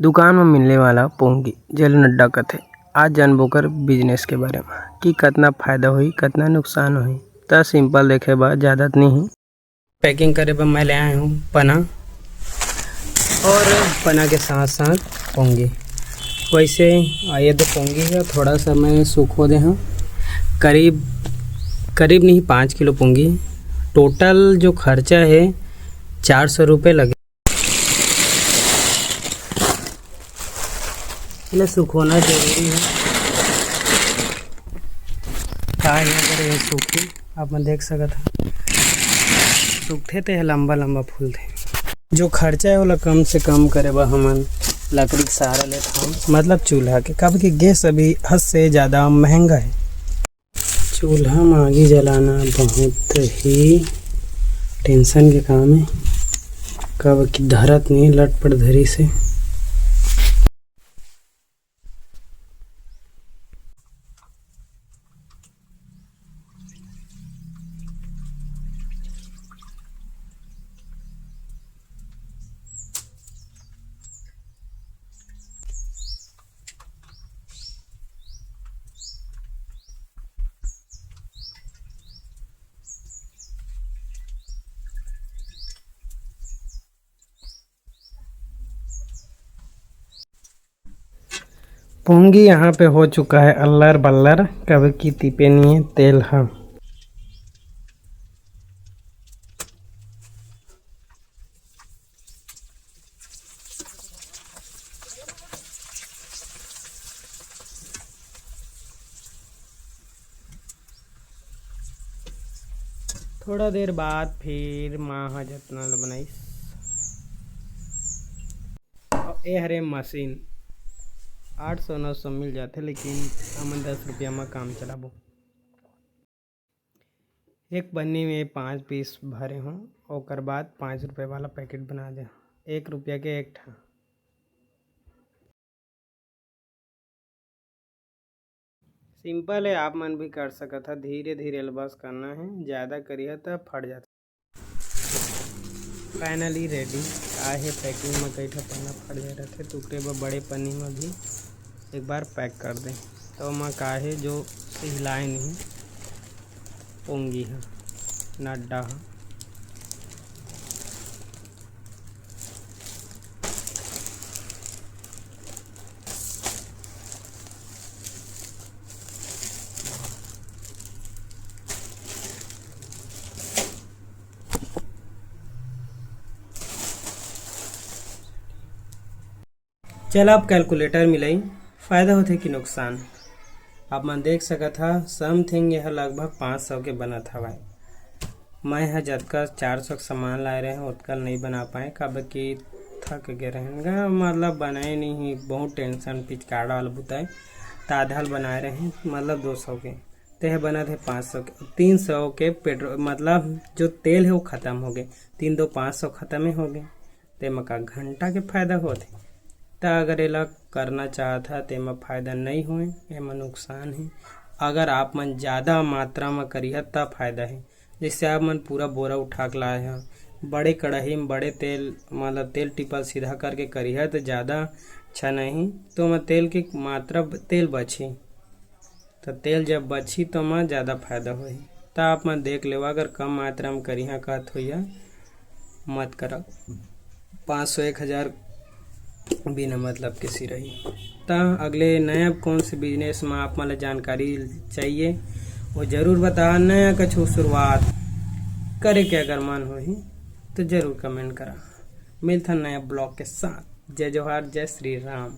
दुकान में मिलने वाला पोंगी जेल नड्डा कथे। आज जानबो कर बिजनेस के बारे में कि कितना फायदा हुई कितना नुकसान हुई। तो सिंपल देखे बा ज़्यादा नहीं पैकिंग करे पर मैं ले आया हूँ पना और पना के साथ साथ पोंगी। वैसे ये तो पोंगी है, थोड़ा सा मैं सूखो दे हूँ। करीब नहीं 5 किलो पोंगी। टोटल जो खर्चा है 400 रुपये लगे। इन्हें सुखोना जरूरी है। अगर ये सूखी आप मैं देख सकते हैं, सूखते थे लंबा लंबा फूल थे। जो खर्चा है वो कम से कम करे बा हमन लकड़ी सहारा लेता हूँ, मतलब चूल्हा के। कब कि गैस अभी हद से ज़्यादा महंगा है। चूल्हा में आगे जलाना बहुत ही टेंशन के काम है। कब कि धरत नहीं लटपट धरी से। पोंगी यहाँ पे हो चुका है अल्लर बल्लर। कब की तीपे नहीं है तेल है। थोड़ा देर बाद फिर माँ जतना बनाई ए हरे मशीन 800-900 मिल जाते, लेकिन हमन 10 रुपया में काम चलाबो। एक बन्नी में 5 पीस भरे हों और बाद 5 रुपये वाला पैकेट बना दे। 1 रुपया के एक ठा। सिंपल है, आप मन भी कर सकत है। धीरे धीरे बस करना है, ज़्यादा करिए तो फट जाता। फाइनली रेडी आहे पैकिंग में। कई ठा पन्ना फट जा रहे थे, टुकड़े ब बड़े पन्नी में भी एक बार पैक कर दें तो मैं काहे जो हिलाए नहीं। पोंगी है नड्डा है। चल अब कैलकुलेटर मिलाई फ़ायदा होते कि नुकसान। आप मन देख सकत था समथिंग यह लगभग 500 के बना था भाई। मैं यहाँ जतका 400 का सामान लाए रहे हैं उतका नहीं बना पाए। कब कि थक गए रहेंगे, मतलब बनाए नहीं। बहुत टेंशन पिचकाड़ा वाला बुताए तो आधा बनाए रहे हैं, मतलब 200 के ते बना थे 500 के। 300 के पेट्रोल मतलब जो तेल है वो ख़त्म हो गए। 3 2 500 ख़त्म ही हो गए। ते मका घंटा के फायदा होते। तो अगर ये करना चाहता तो एमा फ़ायदा नहीं हुए, एमा नुकसान है। अगर आप मन ज़्यादा मात्रा में करिए तब फायदा है। जैसे आप मन पूरा बोरा उठा के लाए हैं, बड़े कढ़ाई में बड़े तेल मतलब तेल टिपल सीधा करके करिए तो ज़्यादा अच्छा नहीं। तो मैं तेल की मात्रा तेल बची, तो तेल जब बची तो मैं ज़्यादा फायदा हुई। तो आप मन देख ले, अगर कम मात्रा में करिए कहत हुई मत करा। 500-1000 बिना मतलब किसी रही। तो अगले नया कौन से बिजनेस में आप मतलब जानकारी चाहिए वो ज़रूर बता। नया कुछ शुरुआत करे के अगर मन हो ही तो ज़रूर कमेंट करा। मिलता नया ब्लॉग के साथ। जय जोहार, जय श्री राम।